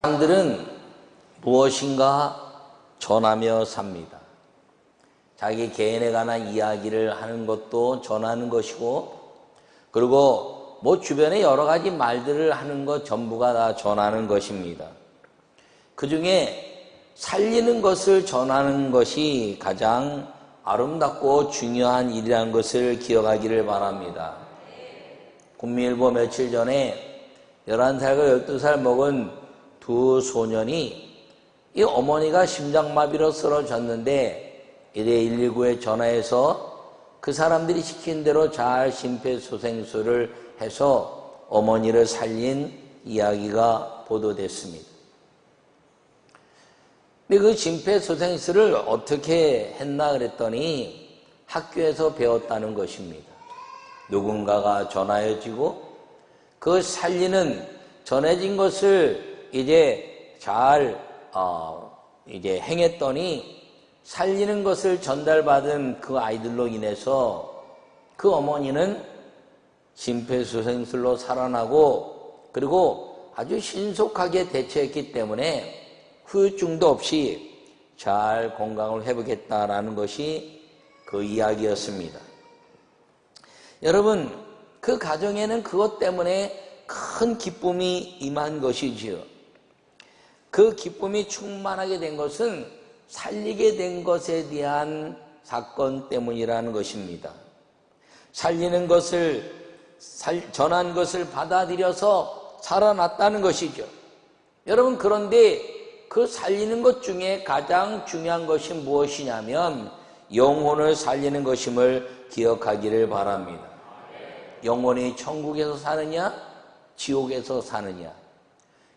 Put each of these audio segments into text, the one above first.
사람들은 무엇인가 전하며 삽니다. 자기 개인에 관한 이야기를 하는 것도 전하는 것이고, 그리고 주변에 여러 가지 말들을 하는 것 전부가 다 전하는 것입니다. 그 중에 살리는 것을 전하는 것이 가장 아름답고 중요한 일이라는 것을 기억하기를 바랍니다. 국민일보 며칠 전에 11살과 12살 먹은 두 소년이 이 어머니가 심장마비로 쓰러졌는데 이래 119에 전화해서 그 사람들이 시킨 대로 잘 심폐소생술을 해서 어머니를 살린 이야기가 보도됐습니다. 근데 그 심폐소생술을 어떻게 했나 그랬더니 학교에서 배웠다는 것입니다. 누군가가 전화해주고 그 살리는 전해진 것을 이제 잘 행했더니 살리는 것을 전달받은 그 아이들로 인해서 그 어머니는 심폐소생술로 살아나고, 그리고 아주 신속하게 대처했기 때문에 후유증도 없이 잘 건강을 회복했다라는 것이 그 이야기였습니다. 여러분, 그 가정에는 그것 때문에 큰 기쁨이 임한 것이지요. 그 기쁨이 충만하게 된 것은 살리게 된 것에 대한 사건 때문이라는 것입니다. 살리는 것을, 전한 것을 받아들여서 살아났다는 것이죠. 여러분, 그런데 그 살리는 것 중에 가장 중요한 것이 무엇이냐면 영혼을 살리는 것임을 기억하기를 바랍니다. 영혼이 천국에서 사느냐, 지옥에서 사느냐,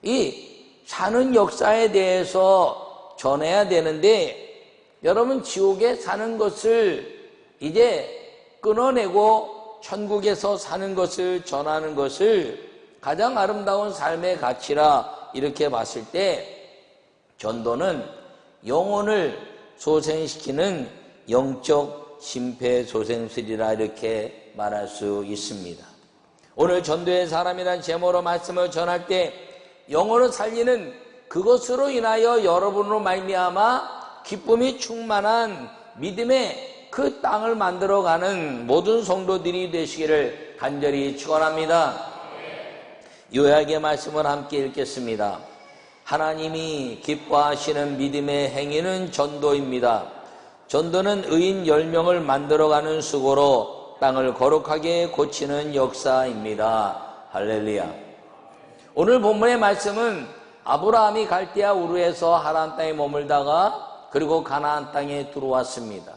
이 사는 역사에 대해서 전해야 되는데, 여러분, 지옥에 사는 것을 이제 끊어내고 천국에서 사는 것을 전하는 것을 가장 아름다운 삶의 가치라 이렇게 봤을 때, 전도는 영혼을 소생시키는 영적 심폐소생술이라 이렇게 말할 수 있습니다. 오늘 전도의 사람이란 제목으로 말씀을 전할 때 영혼을 살리는 그것으로 인하여 여러분으로 말미암아 기쁨이 충만한 믿음의 그 땅을 만들어가는 모든 성도들이 되시기를 간절히 축원합니다. 요약의 말씀을 함께 읽겠습니다. 하나님이 기뻐하시는 믿음의 행위는 전도입니다. 전도는 의인 10명을 만들어가는 수고로 땅을 거룩하게 고치는 역사입니다. 할렐루야. 오늘 본문의 말씀은 아브라함이 갈대아 우르에서 하란 땅에 머물다가 그리고 가나안 땅에 들어왔습니다.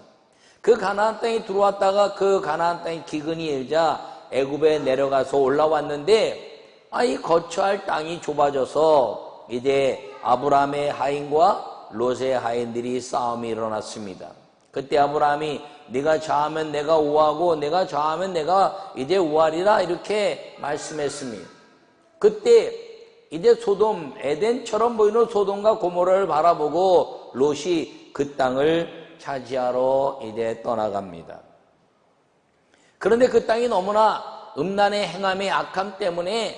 그 가나안 땅에 들어왔다가 그 가나안 땅에 기근이 일자 애굽에 내려가서 올라왔는데 이 거처할 땅이 좁아져서 이제 아브라함의 하인과 롯의 하인들이 싸움이 일어났습니다. 그때 아브라함이 네가 좌하면 내가 우하고 내가 좌하면 내가 이제 우하리라 이렇게 말씀했습니다. 그때 이제 소돔, 에덴처럼 보이는 소돔과 고모라를 바라보고 롯이 그 땅을 차지하러 이제 떠나갑니다. 그런데 그 땅이 너무나 음란의 행함의 악함 때문에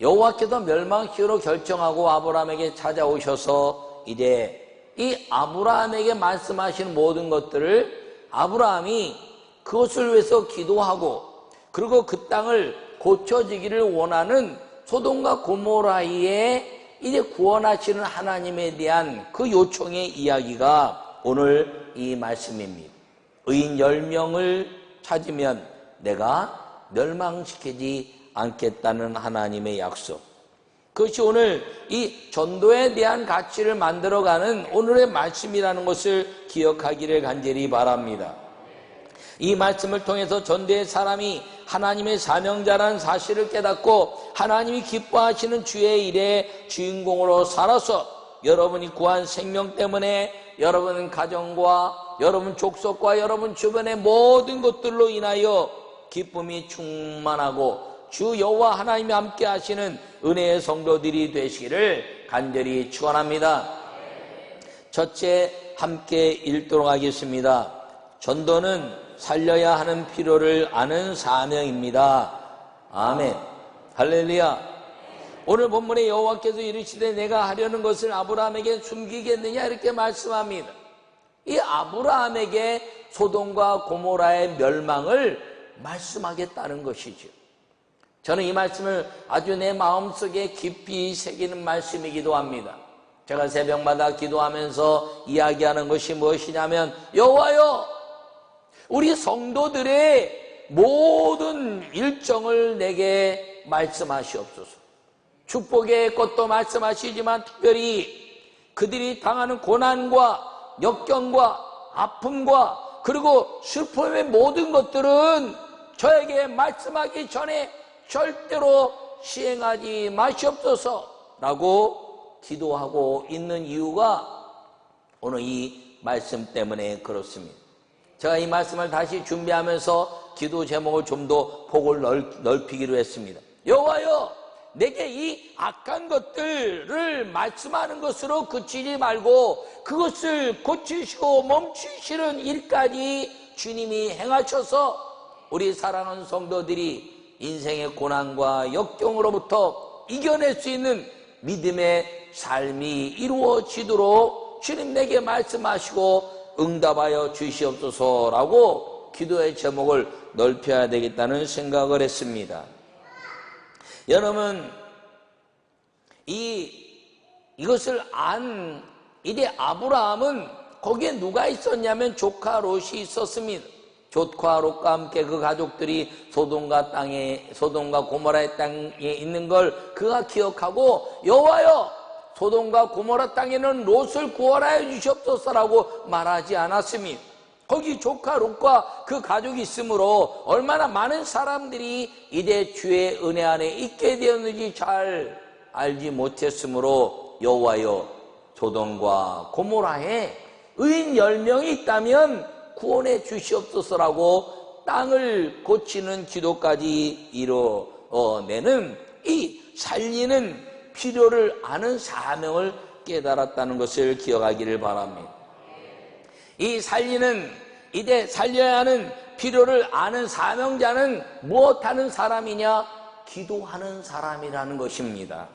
여호와께서 멸망시키기로 결정하고 아브라함에게 찾아오셔서 이제 이 아브라함에게 말씀하신 모든 것들을 아브라함이 그것을 위해서 기도하고, 그리고 그 땅을 고쳐지기를 원하는 소돔과 고모라에 이제 구원하시는 하나님에 대한 그 요청의 이야기가 오늘 이 말씀입니다. 의인 10명을 찾으면 내가 멸망시키지 않겠다는 하나님의 약속. 그것이 오늘 이 전도에 대한 가치를 만들어가는 오늘의 말씀이라는 것을 기억하기를 간절히 바랍니다. 이 말씀을 통해서 전도의 사람이 하나님의 사명자라는 사실을 깨닫고 하나님이 기뻐하시는 주의 일의 주인공으로 살아서 여러분이 구한 생명 때문에 여러분 가정과 여러분 족속과 여러분 주변의 모든 것들로 인하여 기쁨이 충만하고 주 여호와 하나님이 함께 하시는 은혜의 성도들이 되시기를 간절히 축원합니다. 첫째, 함께 읽도록 하겠습니다. 전도는 살려야 하는 필요를 아는 사명입니다. 아멘. 할렐루야. 오늘 본문에 여호와께서 이르시되 내가 하려는 것을 아브라함에게 숨기겠느냐 이렇게 말씀합니다. 이 아브라함에게 소돔과 고모라의 멸망을 말씀하겠다는 것이죠. 저는 이 말씀을 아주 내 마음속에 깊이 새기는 말씀이기도 합니다. 제가 새벽마다 기도하면서 이야기하는 것이 무엇이냐면, 여호와여, 우리 성도들의 모든 일정을 내게 말씀하시옵소서. 축복의 것도 말씀하시지만 특별히 그들이 당하는 고난과 역경과 아픔과 그리고 슬픔의 모든 것들은 저에게 말씀하기 전에 절대로 시행하지 마시옵소서라고 기도하고 있는 이유가 오늘 이 말씀 때문에 그렇습니다. 제가 이 말씀을 다시 준비하면서 기도 제목을 좀 더 폭을 넓히기로 했습니다. 여호와여, 내게 이 악한 것들을 말씀하는 것으로 그치지 말고 그것을 고치시고 멈추시는 일까지 주님이 행하셔서 우리 사랑하는 성도들이 인생의 고난과 역경으로부터 이겨낼 수 있는 믿음의 삶이 이루어지도록 주님 내게 말씀하시고 응답하여 주시옵소서라고 기도의 제목을 넓혀야 되겠다는 생각을 했습니다. 여러분, 이것을 이제 아브라함은 거기에 누가 있었냐면 조카 롯이 있었습니다. 조카 롯과 함께 그 가족들이 소돔과 고모라의 땅에 있는 걸 그가 기억하고, 여호와여, 소돔과 고모라 땅에는 롯을 구원하여 주시옵소서라고 말하지 않았습니다. 거기 조카 롯과 그 가족이 있으므로 얼마나 많은 사람들이 이제 주의 은혜 안에 있게 되었는지 잘 알지 못했으므로, 여호와여, 소돔과 고모라에 의인 10명이 있다면 구원해 주시옵소서라고 땅을 고치는 기도까지 이뤄내는 이 살리는 필요를 아는 사명을 깨달았다는 것을 기억하기를 바랍니다. 이 이제 살려야 하는 필요를 아는 사명자는 무엇하는 사람이냐? 기도하는 사람이라는 것입니다.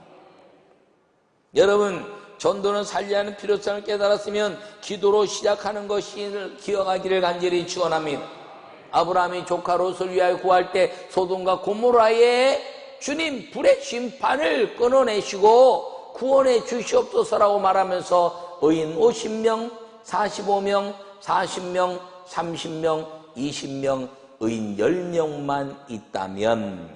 여러분, 전도는 살려야 하는 필요성을 깨달았으면 기도로 시작하는 것을 기억하기를 간절히 축원합니다. 아브라함이 조카 롯을 위하여 구할 때 소돔과 고모라에 주님 불의 심판을 끊어내시고 구원해 주시옵소서라고 말하면서 의인 50명, 45명, 40명, 30명, 20명, 의인 10명만 있다면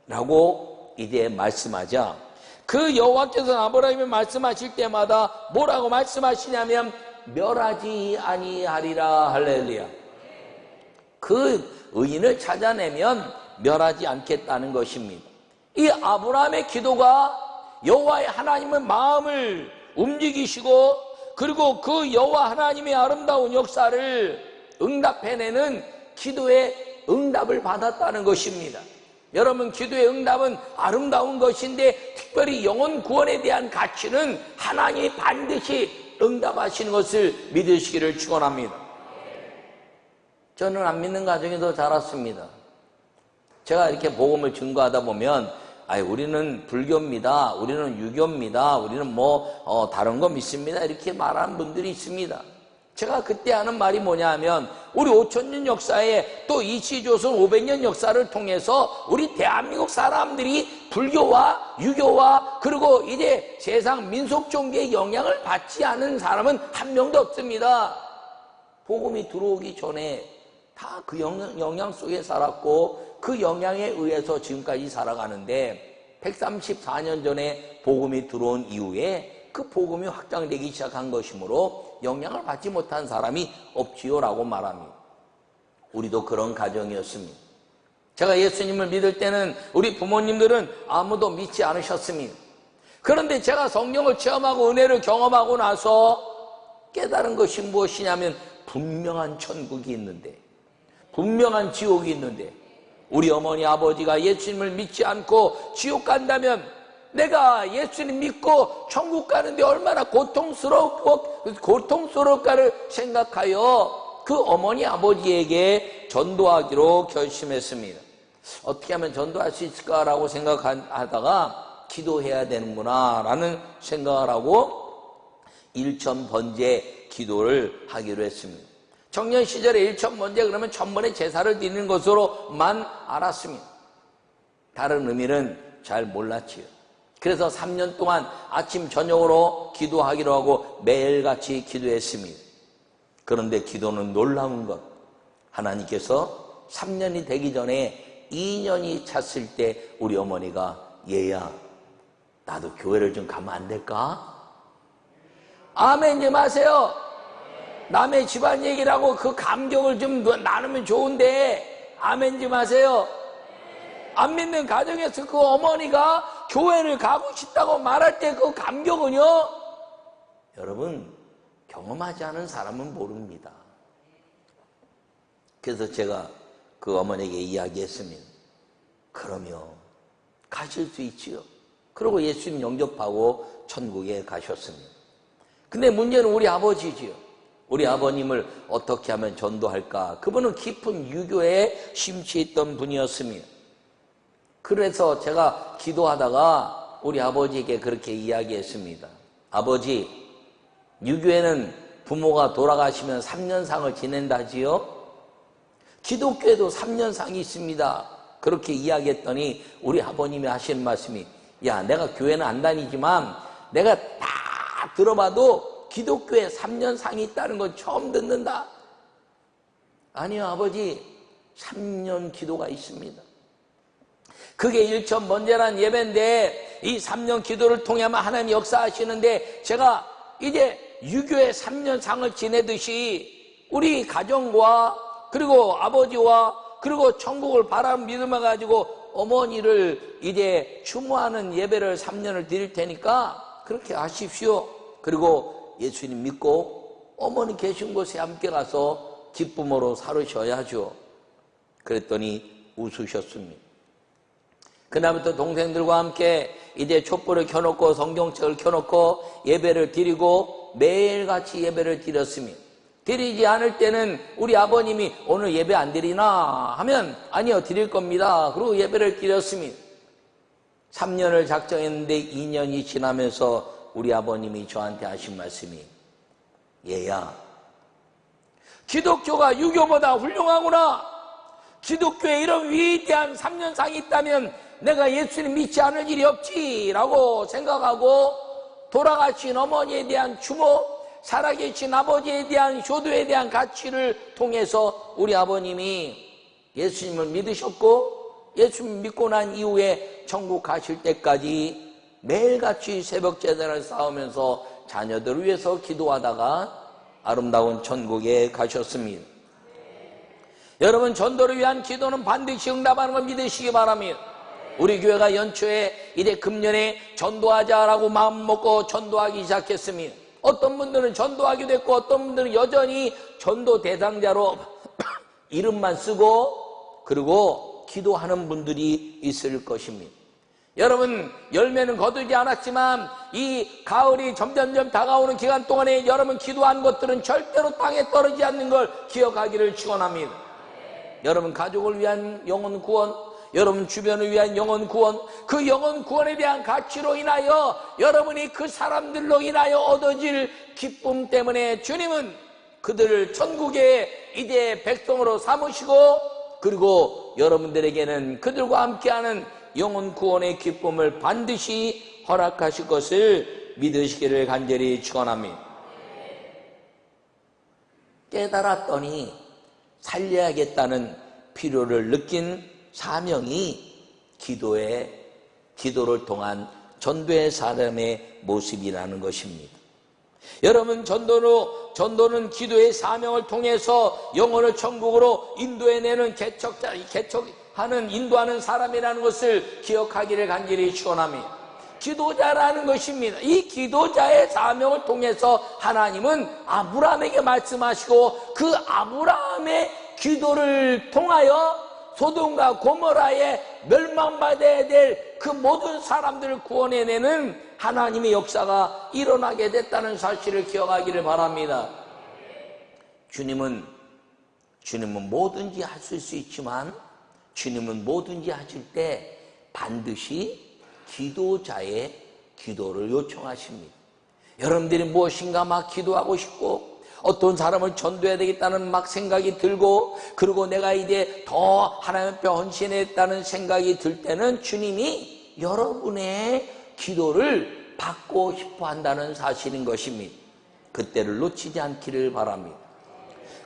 라고 이제 말씀하자, 그 여호와께서는 아브라함이 말씀하실 때마다 뭐라고 말씀하시냐면 멸하지 아니하리라. 할렐루야. 그 의인을 찾아내면 멸하지 않겠다는 것입니다. 이 아브라함의 기도가 여호와의 하나님의 마음을 움직이시고 그리고 그 여호와 하나님의 아름다운 역사를 응답해내는 기도의 응답을 받았다는 것입니다. 여러분, 기도의 응답은 아름다운 것인데 특별히 영혼 구원에 대한 가치는 하나님이 반드시 응답하시는 것을 믿으시기를 축원합니다. 저는 안 믿는 가정에서 자랐습니다. 제가 이렇게 복음을 증거하다 보면 우리는 불교입니다, 우리는 유교입니다, 우리는 다른 거 믿습니다 이렇게 말하는 분들이 있습니다. 제가 그때 하는 말이 뭐냐 하면, 우리 5,000년 역사에 또 이시조선 500년 역사를 통해서 우리 대한민국 사람들이 불교와 유교와 그리고 이제 세상 민속 종교의 영향을 받지 않은 사람은 한 명도 없습니다. 복음이 들어오기 전에 다 그 영향 속에 살았고 그 영향에 의해서 지금까지 살아가는데 134년 전에 복음이 들어온 이후에 그 복음이 확장되기 시작한 것이므로 영향을 받지 못한 사람이 없지요라고 말합니다. 우리도 그런 가정이었습니다. 제가 예수님을 믿을 때는 우리 부모님들은 아무도 믿지 않으셨습니다. 그런데 제가 성령을 체험하고 은혜를 경험하고 나서 깨달은 것이 무엇이냐면 분명한 천국이 있는데, 분명한 지옥이 있는데, 우리 어머니 아버지가 예수님을 믿지 않고 지옥 간다면 내가 예수님 믿고 천국 가는데 얼마나 고통스러울까를 생각하여 그 어머니 아버지에게 전도하기로 결심했습니다. 어떻게 하면 전도할 수 있을까라고 생각하다가 기도해야 되는구나 라는 생각을 하고 일천번제 기도를 하기로 했습니다. 청년 시절에 일천번제 그러면 천번의 제사를 드리는 것으로만 알았습니다. 다른 의미는 잘 몰랐지요. 그래서 3년 동안 아침 저녁으로 기도하기로 하고 매일같이 기도했습니다. 그런데 기도는 놀라운 것, 하나님께서 3년이 되기 전에 2년이 찼을 때 우리 어머니가 얘야 나도 교회를 좀 가면 안 될까? 아멘 좀 하세요. 남의 집안 얘기를 하고 그 감격을 좀 나누면 좋은데 아멘 좀 하세요. 안 믿는 가정에서 그 어머니가 교회를 가고 싶다고 말할 때 그 감격은요, 여러분 경험하지 않은 사람은 모릅니다. 그래서 제가 그 어머니에게 이야기했습니다. 그러면 가실 수 있지요. 그리고 예수님 영접하고 천국에 가셨습니다. 근데 문제는 우리 아버지지요. 우리 아버님을 어떻게 하면 전도할까? 그분은 깊은 유교에 심취했던 분이었습니다. 그래서 제가 기도하다가 우리 아버지에게 그렇게 이야기했습니다. 아버지, 유교에는 부모가 돌아가시면 3년상을 지낸다지요? 기독교에도 3년상이 있습니다. 그렇게 이야기했더니 우리 아버님이 하신 말씀이, 야, 내가 교회는 안 다니지만 내가 다 들어봐도 기독교에 3년상이 있다는 건 처음 듣는다. 아니요, 아버지, 3년 기도가 있습니다. 그게 일천번제란 예배인데 이 3년 기도를 통해만 하나님 역사하시는데, 제가 이제 유교의 3년상을 지내듯이 우리 가정과 그리고 아버지와 그리고 천국을 바라는 믿음을 가지고 어머니를 이제 추모하는 예배를 3년을 드릴 테니까 그렇게 하십시오. 그리고 예수님 믿고 어머니 계신 곳에 함께 가서 기쁨으로 살으셔야죠. 그랬더니 웃으셨습니다. 그날부터 동생들과 함께 이제 촛불을 켜놓고 성경책을 켜놓고 예배를 드리고 매일같이 예배를 드렸습니다. 드리지 않을 때는 우리 아버님이 오늘 예배 안 드리나 하면 아니요, 드릴 겁니다. 그리고 예배를 드렸습니다. 3년을 작정했는데 2년이 지나면서 우리 아버님이 저한테 하신 말씀이, 얘야, 기독교가 유교보다 훌륭하구나. 기독교에 이런 위대한 3년상이 있다면 내가 예수님 믿지 않을 일이 없지라고 생각하고 돌아가신 어머니에 대한 추모, 살아계신 아버지에 대한 효도에 대한 가치를 통해서 우리 아버님이 예수님을 믿으셨고, 예수님 믿고 난 이후에 천국 가실 때까지 매일같이 새벽 제단을 쌓으면서 자녀들을 위해서 기도하다가 아름다운 천국에 가셨습니다. 여러분, 전도를 위한 기도는 반드시 응답하는 걸 믿으시기 바랍니다. 우리 교회가 연초에 이제 금년에 전도하자라고 마음 먹고 전도하기 시작했습니다. 어떤 분들은 전도하기도 했고 어떤 분들은 여전히 전도 대상자로 이름만 쓰고 그리고 기도하는 분들이 있을 것입니다. 여러분, 열매는 거두지 않았지만 이 가을이 점점점 다가오는 기간 동안에 여러분 기도한 것들은 절대로 땅에 떨어지지 않는 걸 기억하기를 축원합니다. 여러분 가족을 위한 영혼 구원, 여러분 주변을 위한 영혼 구원, 그 영혼 구원에 대한 가치로 인하여 여러분이 그 사람들로 인하여 얻어질 기쁨 때문에 주님은 그들을 천국의 이제 백성으로 삼으시고, 그리고 여러분들에게는 그들과 함께하는 영혼 구원의 기쁨을 반드시 허락하실 것을 믿으시기를 간절히 축원합니다. 깨달았더니 살려야겠다는 필요를 느낀 사명이 기도를 통한 전도의 사람의 모습이라는 것입니다. 여러분, 전도는 기도의 사명을 통해서 영혼을 천국으로 인도해내는 인도하는 사람이라는 것을 기억하기를 간절히 축원합니다. 기도자라는 것입니다. 이 기도자의 사명을 통해서 하나님은 아브라함에게 말씀하시고 그 아브라함의 기도를 통하여 소돔과 고모라에 멸망받아야 될 그 모든 사람들을 구원해내는 하나님의 역사가 일어나게 됐다는 사실을 기억하기를 바랍니다. 주님은 뭐든지 하실 수 있지만 주님은 뭐든지 하실 때 반드시 기도자의 기도를 요청하십니다. 여러분들이 무엇인가 막 기도하고 싶고 어떤 사람을 전도해야 되겠다는 막 생각이 들고 그리고 내가 이제 더 하나님 앞에 헌신했다는 생각이 들 때는 주님이 여러분의 기도를 받고 싶어 한다는 사실인 것입니다. 그때를 놓치지 않기를 바랍니다.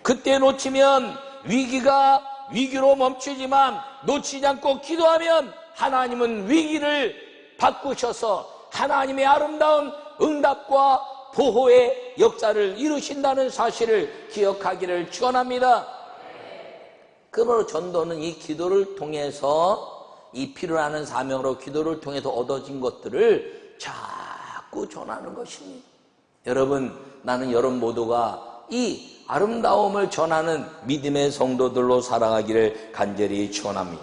그때 놓치면 위기가 위기로 멈추지만 놓치지 않고 기도하면 하나님은 위기를 바꾸셔서 하나님의 아름다운 응답과 보호의 역사를 이루신다는 사실을 기억하기를 축원합니다. 그러므로 전도는 이 기도를 통해서 이 필요로 사명으로 기도를 통해서 얻어진 것들을 자꾸 전하는 것입니다. 여러분, 나는 여러분 모두가 이 아름다움을 전하는 믿음의 성도들로 살아가기를 간절히 축원합니다.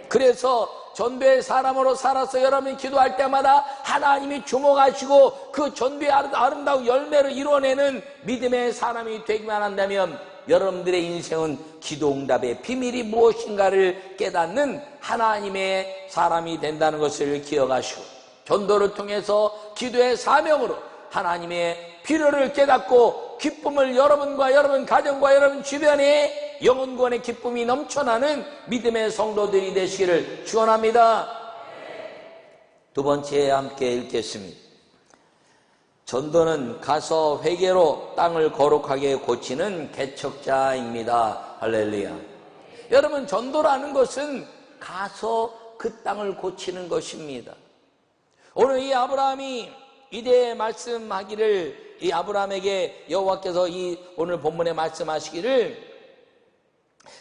그래서 전도의 사람으로 살아서 여러분이 기도할 때마다 하나님이 주목하시고 그 전도의 아름다운 열매를 이뤄내는 믿음의 사람이 되기만 한다면 여러분들의 인생은 기도응답의 비밀이 무엇인가를 깨닫는 하나님의 사람이 된다는 것을 기억하시고 전도를 통해서 기도의 사명으로 하나님의 필요를 깨닫고 기쁨을 여러분과 여러분 가정과 여러분 주변에 영혼구원의 기쁨이 넘쳐나는 믿음의 성도들이 되시기를 축원합니다. 두 번째 함께 읽겠습니다. 전도는 가서 회개로 땅을 거룩하게 고치는 개척자입니다. 할렐루야. 여러분, 전도라는 것은 가서 그 땅을 고치는 것입니다. 오늘 이 아브라함이 이제 말씀하기를 이 아브라함에게 여호와께서 이 오늘 본문에 말씀하시기를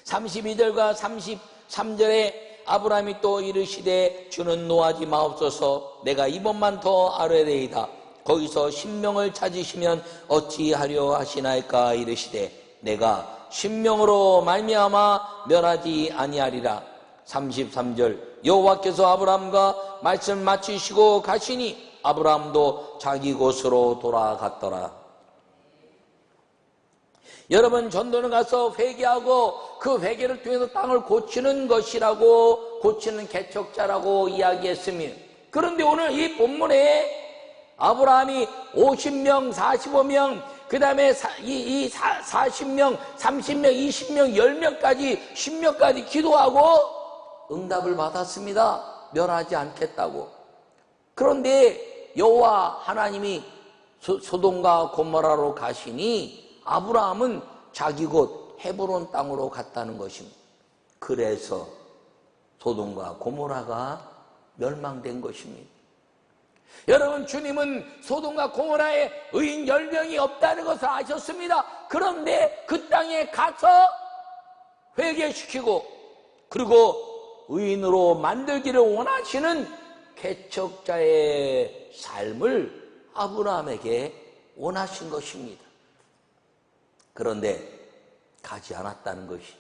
32절과 33절에 아브라함이 또 이르시되 주는 노하지 마옵소서 내가 이번만 더 아뢰리이다. 거기서 신명을 찾으시면 어찌하려 하시나이까 이르시되 내가 신명으로 말미암아 멸하지 아니하리라. 33절 여호와께서 아브라함과 말씀 마치시고 가시니 아브라함도 자기 곳으로 돌아갔더라. 여러분, 전도는 가서 회개하고 그 회개를 통해서 땅을 고치는 것이라고 고치는 개척자라고 이야기했습니다. 그런데 오늘 이 본문에 아브라함이 50명, 45명, 그 다음에 40명, 30명, 20명, 10명까지, 10명까지 기도하고 응답을 받았습니다. 멸하지 않겠다고. 그런데 여호와 하나님이 소돔과 고모라로 가시니 아브라함은 자기 곳 헤브론 땅으로 갔다는 것입니다. 그래서 소돔과 고모라가 멸망된 것입니다. 여러분, 주님은 소돔과 고모라에 의인 10명이 없다는 것을 아셨습니다. 그런데 그 땅에 가서 회개시키고 그리고 의인으로 만들기를 원하시는 개척자의 삶을 아브라함에게 원하신 것입니다. 그런데 가지 않았다는 것이죠.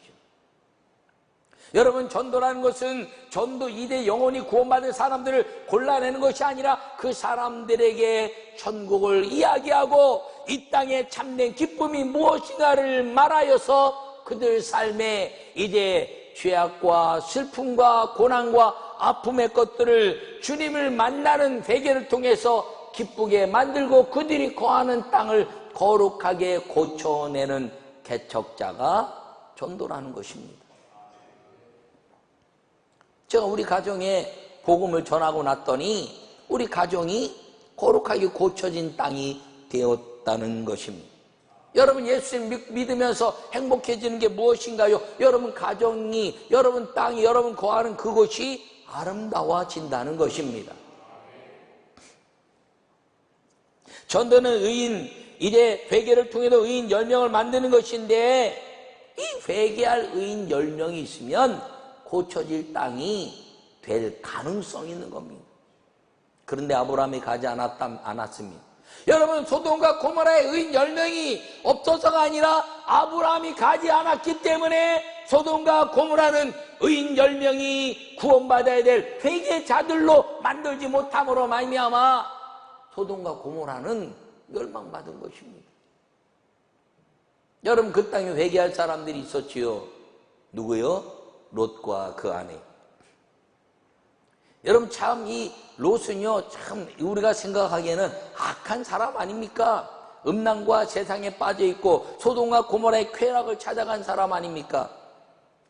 여러분, 전도라는 것은 전도 이대 영혼이 구원받은 사람들을 골라내는 것이 아니라 그 사람들에게 천국을 이야기하고 이 땅에 참된 기쁨이 무엇인가를 말하여서 그들 삶에 이제 죄악과 슬픔과 고난과 아픔의 것들을 주님을 만나는 회개를 통해서 기쁘게 만들고 그들이 거하는 땅을 거룩하게 고쳐내는 개척자가 전도라는 것입니다. 제가 우리 가정에 복음을 전하고 났더니 우리 가정이 거룩하게 고쳐진 땅이 되었다는 것입니다. 여러분, 예수님 믿으면서 행복해지는 게 무엇인가요? 여러분 가정이, 여러분 땅이, 여러분 거하는 그곳이 아름다워진다는 것입니다. 전도는 의인, 이제 회개를 통해서 의인 10명을 만드는 것인데 이 회개할 의인 10명이 있으면 고쳐질 땅이 될 가능성이 있는 겁니다. 그런데 아브라함이 가지 않았습니다. 여러분, 소돔과 고모라의 의인 10명이 없어서가 아니라 아브라함이 가지 않았기 때문에 소돔과 고모라는 의인 10명이 구원받아야 될 회개자들로 만들지 못함으로 말미암아 소돔과 고모라는 멸망받은 것입니다. 여러분, 그 땅에 회개할 사람들이 있었지요. 누구요? 롯과 그 아내. 여러분 참 이 롯은요 참 우리가 생각하기에는 악한 사람 아닙니까? 음란과 세상에 빠져있고 소돔과 고모라의 쾌락을 찾아간 사람 아닙니까?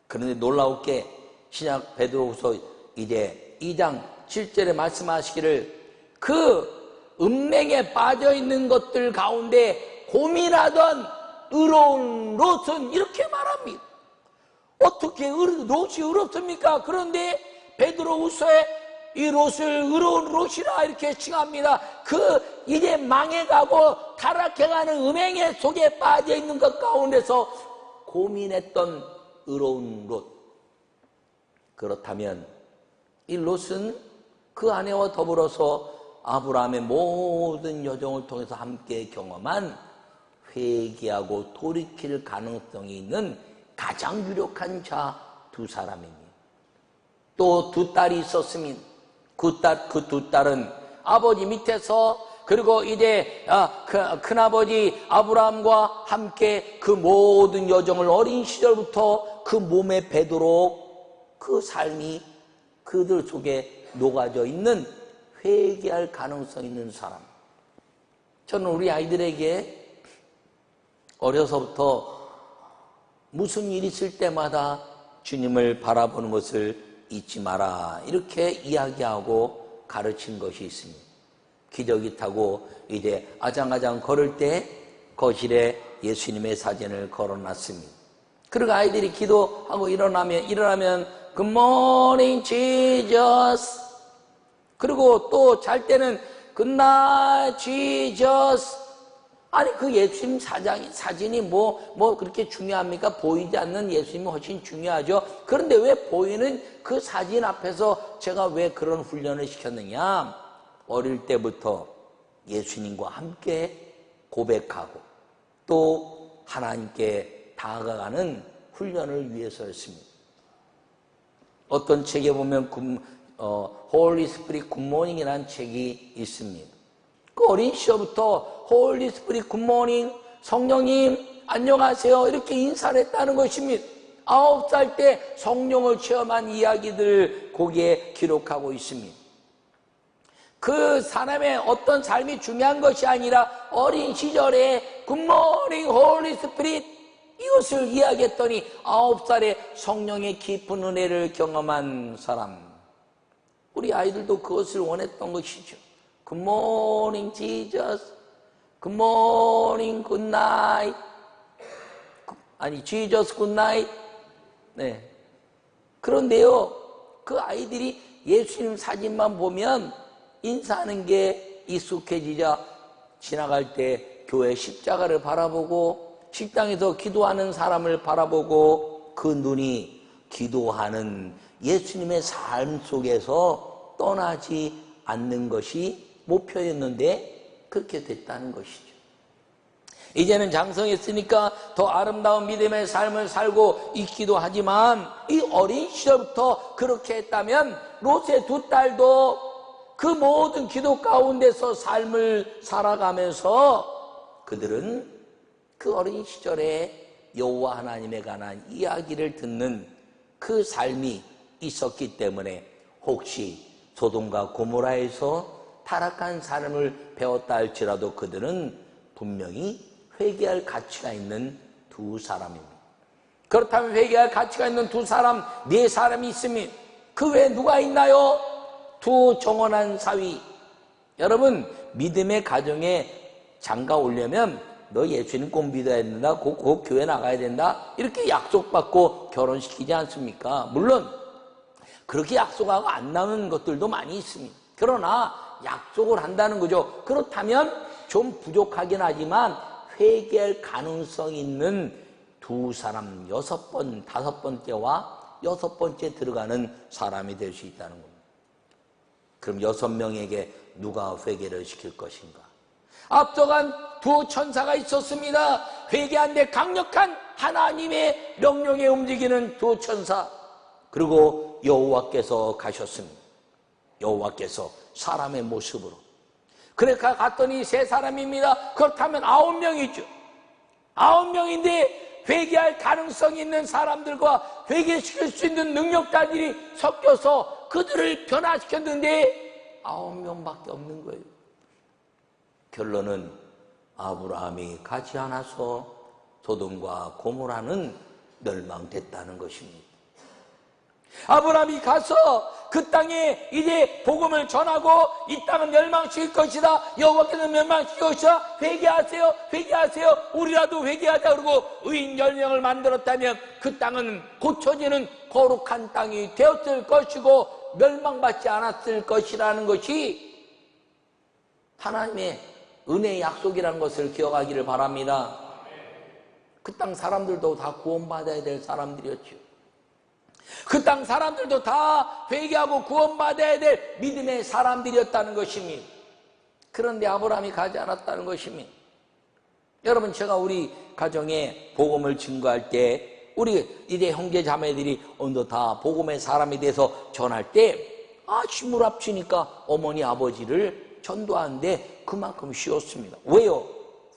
그런데 놀라웠게 신약 베드로후서 이제 2장 7절에 말씀하시기를 그 음행에 빠져있는 것들 가운데 고민하던 의로운 롯은 이렇게 말합니다. 어떻게 롯이 의롭습니까? 그런데 베드로후서에 이 롯을 의로운 롯이라 이렇게 칭합니다. 그 이제 망해가고 타락해가는 음행의 속에 빠져있는 것 가운데서 고민했던 의로운 롯. 그렇다면 이 롯은 그 아내와 더불어서 아브라함의 모든 여정을 통해서 함께 경험한 회개하고 돌이킬 가능성이 있는 가장 유력한 자 두 사람입니다. 또 두 딸이 있었습니다. 그 두 딸은 아버지 밑에서 그리고 이제 큰아버지 아브라함과 함께 그 모든 여정을 어린 시절부터 그 몸에 배도록 그 삶이 그들 속에 녹아져 있는 회개할 가능성 있는 사람. 저는 우리 아이들에게 어려서부터 무슨 일이 있을 때마다 주님을 바라보는 것을 잊지 마라 이렇게 이야기하고 가르친 것이 있습니다. 기저귀 타고 이제 아장아장 걸을 때 거실에 예수님의 사진을 걸어놨습니다. 그리고 아이들이 기도하고 일어나면 Good morning Jesus. 그리고 또 잘 때는 Good night Jesus. 아니 그 예수님 사진이 뭐 그렇게 중요합니까? 보이지 않는 예수님이 훨씬 중요하죠. 그런데 왜 보이는 그 사진 앞에서 제가 왜 그런 훈련을 시켰느냐? 어릴 때부터 예수님과 함께 고백하고 또 하나님께 다가가는 훈련을 위해서였습니다. 어떤 책에 보면 Holy Spirit Good Morning이라는 책이 있습니다. 그 어린 시절부터 홀리 스피릿 굿모닝 성령님 안녕하세요 이렇게 인사를 했다는 것입니다. 9살 때 성령을 체험한 이야기들 거기에 기록하고 있습니다. 그 사람의 어떤 삶이 중요한 것이 아니라 어린 시절에 굿모닝 홀리 스피릿 이것을 이야기했더니 9살에 성령의 깊은 은혜를 경험한 사람. 우리 아이들도 그것을 원했던 것이죠. Good morning, Jesus. Good morning, good night. 아니, Jesus, good night. 네. 그런데요, 그 아이들이 예수님 사진만 보면 인사하는 게 익숙해지자 지나갈 때 교회 십자가를 바라보고 식당에서 기도하는 사람을 바라보고 그 눈이 기도하는 예수님의 삶 속에서 떠나지 않는 것이 목표였는데 그렇게 됐다는 것이죠. 이제는 장성했으니까 더 아름다운 믿음의 삶을 살고 있기도 하지만 이 어린 시절부터 그렇게 했다면 롯의 두 딸도 그 모든 기도 가운데서 삶을 살아가면서 그들은 그 어린 시절에 여호와 하나님에 관한 이야기를 듣는 그 삶이 있었기 때문에 혹시 소돔과 고모라에서 타락한 삶을 배웠다 할지라도 그들은 분명히 회개할 가치가 있는 두 사람입니다. 그렇다면 회개할 가치가 있는 두 사람, 네 사람이 있습니다. 그 외에 누가 있나요? 두 정원한 사위. 여러분 믿음의 가정에 장가 오려면 너 예수님 꼭 믿어야 된다, 꼭 교회 나가야 된다 이렇게 약속받고 결혼시키지 않습니까? 물론 그렇게 약속하고 안 나오는 것들도 많이 있습니다. 그러나 약속을 한다는 거죠. 그렇다면 좀 부족하긴 하지만 회개할 가능성 있는 두 사람, 6번, 5번째와 6번째 들어가는 사람이 될 수 있다는 겁니다. 그럼 6명에게 누가 회개를 시킬 것인가? 앞서간 두 천사가 있었습니다. 회개한데 강력한 하나님의 명령에 움직이는 두 천사. 그리고 여호와께서 가셨습니다. 여호와께서 사람의 모습으로. 그래 갔더니 세 사람입니다. 그렇다면 9명이죠. 9명인데 회개할 가능성이 있는 사람들과 회개시킬 수 있는 능력자들이 섞여서 그들을 변화시켰는데 9명밖에 없는 거예요. 결론은 아브라함이 가지 않아서 소돔과 고모라는 멸망됐다는 것입니다. 아브라함이 가서 그 땅에 이제 복음을 전하고 이 땅은 멸망시킬 것이다, 여호와께서 멸망시킬 것이다, 회개하세요, 회개하세요, 우리라도 회개하자 그러고 의인 10명을 만들었다면 그 땅은 고쳐지는 거룩한 땅이 되었을 것이고 멸망받지 않았을 것이라는 것이 하나님의 은혜의 약속이라는 것을 기억하기를 바랍니다. 그 땅 사람들도 다 구원받아야 될 사람들이었죠. 그 땅 사람들도 다 회개하고 구원받아야 될 믿음의 사람들이었다는 것입니다. 그런데 아브라함이 가지 않았다는 것입니다. 여러분, 제가 우리 가정에 복음을 증거할 때 우리 이제 형제 자매들이 언더 다 복음의 사람에 대해서 전할 때 힘을 합치니까 어머니 아버지를 전도하는데 그만큼 쉬웠습니다. 왜요?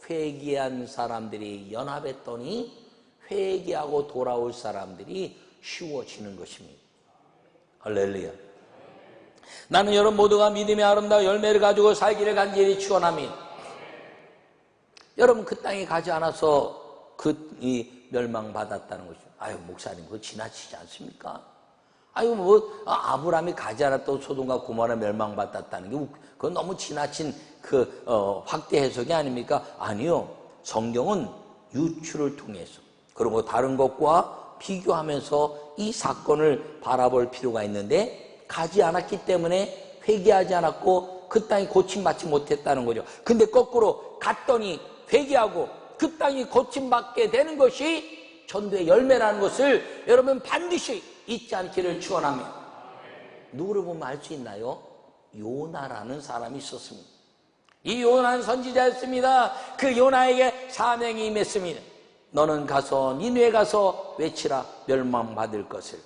회개한 사람들이 연합했더니 회개하고 돌아올 사람들이 쉬워지는 것입니다. 할렐루야. 나는 여러분 모두가 믿음의 아름다운 열매를 가지고 살기를 간절히 축원합니다. 여러분, 그 땅에 가지 않아서 이 멸망받았다는 것이죠. 아유, 목사님, 그거 지나치지 않습니까? 아유, 아브라함이 가지 않았다고 소돔과 고모라 멸망받았다는 게 그건 너무 지나친 확대 해석이 아닙니까? 아니요. 성경은 유추를 통해서 그리고 다른 것과 비교하면서 이 사건을 바라볼 필요가 있는데 가지 않았기 때문에 회개하지 않았고 그 땅이 고침받지 못했다는 거죠. 근데 거꾸로 갔더니 회개하고 그 땅이 고침받게 되는 것이 전도의 열매라는 것을 여러분 반드시 잊지 않기를 축원합니다. 누구를 보면 알 수 있나요? 요나라는 사람이 있었습니다. 이 요나는 선지자였습니다. 그 요나에게 사명이 임했습니다. 너는 가서 니느웨 가서 외치라, 멸망받을 것을.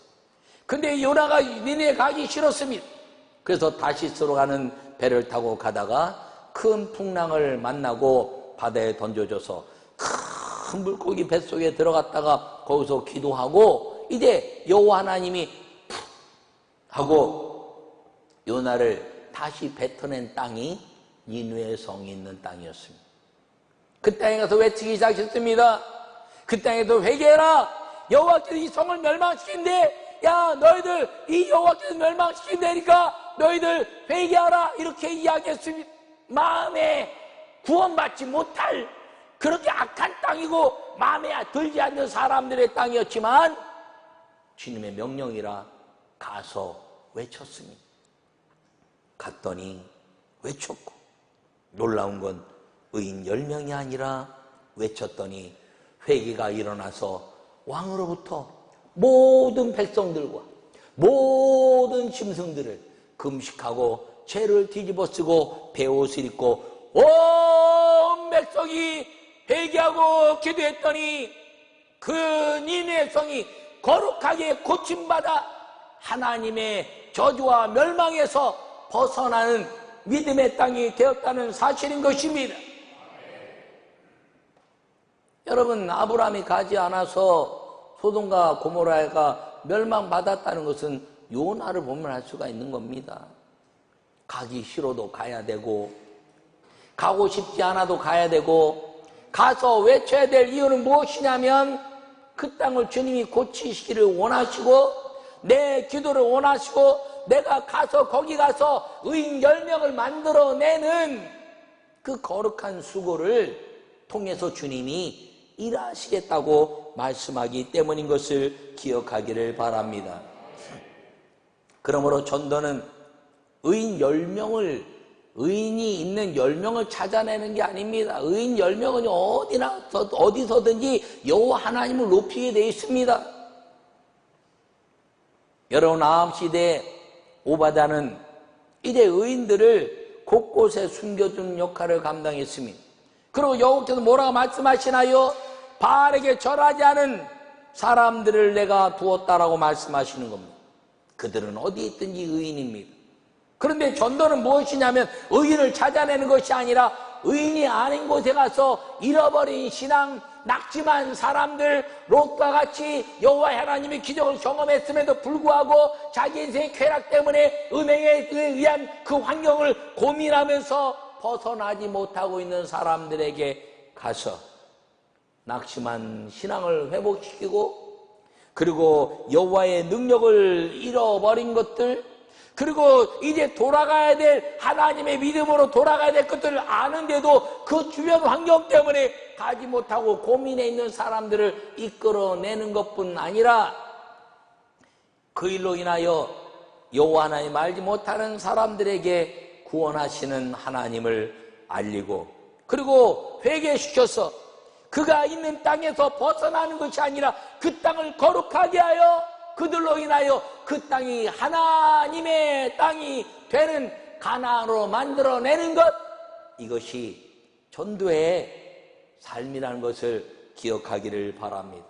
근데 요나가 니느웨 가기 싫었습니다. 그래서 다시스로 가는 배를 타고 가다가 큰 풍랑을 만나고 바다에 던져져서 큰 물고기 뱃속에 들어갔다가 거기서 기도하고 이제 여호와 하나님이 하고 요나를 다시 뱉어낸 땅이 니느웨 성이 있는 땅이었습니다. 그 땅에 가서 외치기 시작했습니다. 그 땅에도 회개해라. 여호와께서 이 성을 멸망시킨대. 야, 너희들 이 여호와께서 멸망시킨다니까 너희들 회개하라. 이렇게 이야기했습니다. 마음에 구원받지 못할 그렇게 악한 땅이고 마음에 들지 않는 사람들의 땅이었지만 주님의 명령이라 가서 외쳤습니다. 갔더니 외쳤고 놀라운 건 의인 10명이 아니라 외쳤더니 회개가 일어나서 왕으로부터 모든 백성들과 모든 짐승들을 금식하고 죄를 뒤집어쓰고 베옷을 입고 온 백성이 회개하고 기도했더니 그 니느웨 성이 거룩하게 고침받아 하나님의 저주와 멸망에서 벗어나는 믿음의 땅이 되었다는 사실인 것입니다. 여러분, 아브라함이 가지 않아서 소돔과 고모라가 멸망받았다는 것은 요나를 보면 알 수가 있는 겁니다. 가기 싫어도 가야 되고 가고 싶지 않아도 가야 되고 가서 외쳐야 될 이유는 무엇이냐면 그 땅을 주님이 고치시기를 원하시고 내 기도를 원하시고 내가 가서 거기 가서 의인 10명을 만들어내는 그 거룩한 수고를 통해서 주님이 일하시겠다고 말씀하기 때문인 것을 기억하기를 바랍니다. 그러므로 전도는 의인 10명을 의인이 있는 10명을 찾아내는 게 아닙니다. 의인 10명은 어디서든지 여호와 하나님을 높이게 되어 있습니다. 여러분, 아합 시대에 오바다는 이제 의인들을 곳곳에 숨겨주는 역할을 감당했습니다. 그리고 여호와께서 뭐라고 말씀하시나요? 바알에게 절하지 않은 사람들을 내가 두었다라고 말씀하시는 겁니다. 그들은 어디 있든지 의인입니다. 그런데 전도는 무엇이냐면 의인을 찾아내는 것이 아니라 의인이 아닌 곳에 가서 잃어버린 신앙, 낙심한 사람들, 롯과 같이 여호와 하나님의 기적을 경험했음에도 불구하고 자기 인생의 쾌락 때문에 은행에 의한 그 환경을 고민하면서 벗어나지 못하고 있는 사람들에게 가서 낙심한 신앙을 회복시키고, 그리고 여호와의 능력을 잃어버린 것들, 그리고 이제 돌아가야 될 하나님의 믿음으로 돌아가야 될 것들을 아는데도 그 주변 환경 때문에 가지 못하고 고민해 있는 사람들을 이끌어내는 것뿐 아니라, 그 일로 인하여 여호와 하나님 알지 못하는 사람들에게 구원하시는 하나님을 알리고, 그리고 회개시켜서 그가 있는 땅에서 벗어나는 것이 아니라 그 땅을 거룩하게 하여 그들로 인하여 그 땅이 하나님의 땅이 되는 가나안으로 만들어내는 것, 이것이 전도의 삶이라는 것을 기억하기를 바랍니다.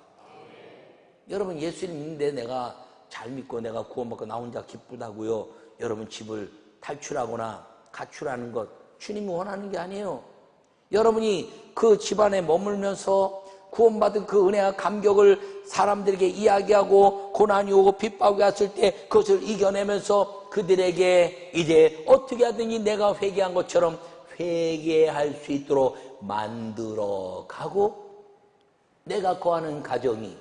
여러분, 예수님 믿는데 내가 잘 믿고 내가 구원받고 나 혼자 기쁘다고요, 여러분 집을 탈출하거나 가출하는 것 주님이 원하는 게 아니에요. 여러분이 그 집안에 머물면서 구원받은 그 은혜와 감격을 사람들에게 이야기하고 고난이 오고 핍박이 왔을 때 그것을 이겨내면서 그들에게 이제 어떻게 하든지 내가 회개한 것처럼 회개할 수 있도록 만들어가고, 내가 거하는 가정이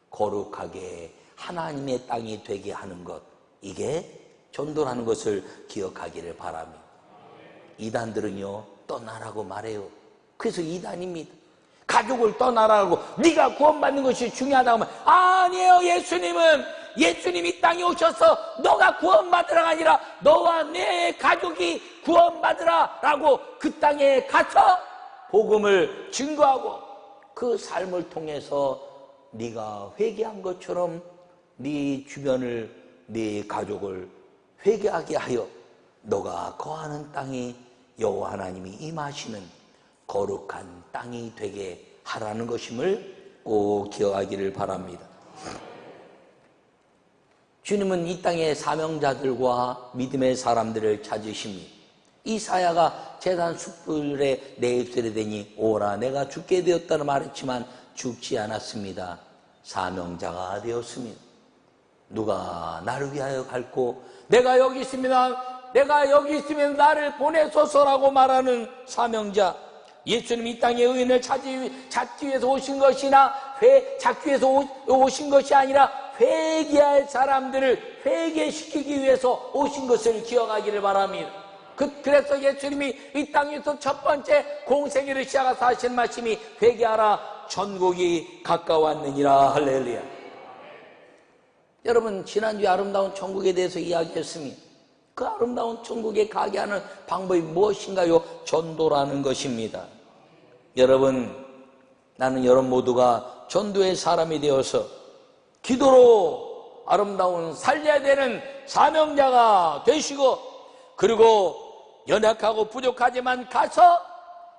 거룩하게 하나님의 땅이 되게 하는 것, 이게 전도라는 것을 기억하기를 바랍니다. 이단들은요, 떠나라고 말해요. 그래서 이단입니다. 가족을 떠나라고, 네가 구원받는 것이 중요하다고 하면, 아니에요. 예수님이 땅에 오셔서 너가 구원받으라가 아니라 너와 내 가족이 구원받으라 라고 그 땅에 가서 복음을 증거하고, 그 삶을 통해서 네가 회개한 것처럼 네 주변을, 네 가족을 회개하게 하여 너가 거하는 땅이 여호와 하나님이 임하시는 거룩한 땅이 되게 하라는 것임을 꼭 기억하기를 바랍니다. 주님은 이 땅의 사명자들과 믿음의 사람들을 찾으십니다. 이사야가 제단 숯불에 내 입술에 대니 오라 내가 죽게 되었다는 말했지만 죽지 않았습니다. 사명자가 되었습니다. 누가 나를 위하여 갈고 내가 여기 있습니다, 내가 여기 있으면 나를 보내소서라고 말하는 사명자, 예수님 이 땅에 의인을 찾기 위해서 오신 것이나 찾기 위해서 오신 것이 아니라 회개할 사람들을 회개시키기 위해서 오신 것을 기억하기를 바랍니다. 그래서 예수님이 이 땅에서 첫 번째 공생애를 시작해서 하신 말씀이 회개하라 천국이 가까웠느니라. 할렐루야. 여러분, 지난주에 아름다운 천국에 대해서 이야기했습니다. 그 아름다운 천국에 가게 하는 방법이 무엇인가요? 전도라는 것입니다. 여러분, 나는 여러분 모두가 전도의 사람이 되어서 기도로 아름다운 살려야 되는 사명자가 되시고, 그리고 연약하고 부족하지만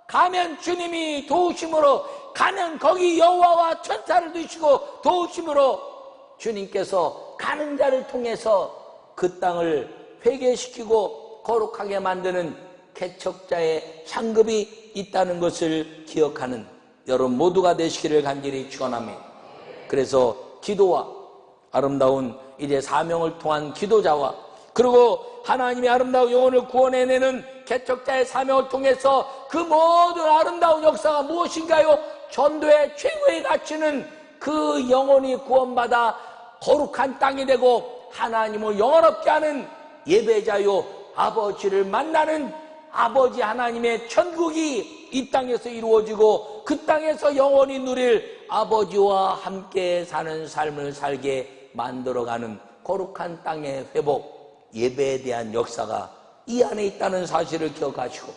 가면 주님이 도우심으로, 가면 거기 여호와와 천사를 두시고 도우심으로 주님께서 가는 자를 통해서 그 땅을 회개시키고 거룩하게 만드는 개척자의 상급이 있다는 것을 기억하는 여러분 모두가 되시기를 간절히 축원합니다. 그래서 기도와 아름다운 이제 사명을 통한 기도자와, 그리고 하나님의 아름다운 영혼을 구원해내는 개척자의 사명을 통해서 그 모든 아름다운 역사가 무엇인가요? 전도의 최고의 가치는 그 영혼이 구원받아 거룩한 땅이 되고 하나님을 영원롭게 하는 예배자요, 아버지를 만나는 아버지 하나님의 천국이 이 땅에서 이루어지고 그 땅에서 영원히 누릴 아버지와 함께 사는 삶을 살게 만들어가는 거룩한 땅의 회복, 예배에 대한 역사가 이 안에 있다는 사실을 기억하시고,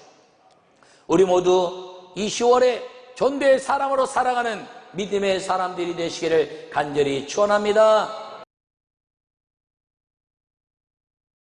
우리 모두 이 10월에 전도의 사람으로 살아가는 믿음의 사람들이 되시기를 간절히 축원합니다.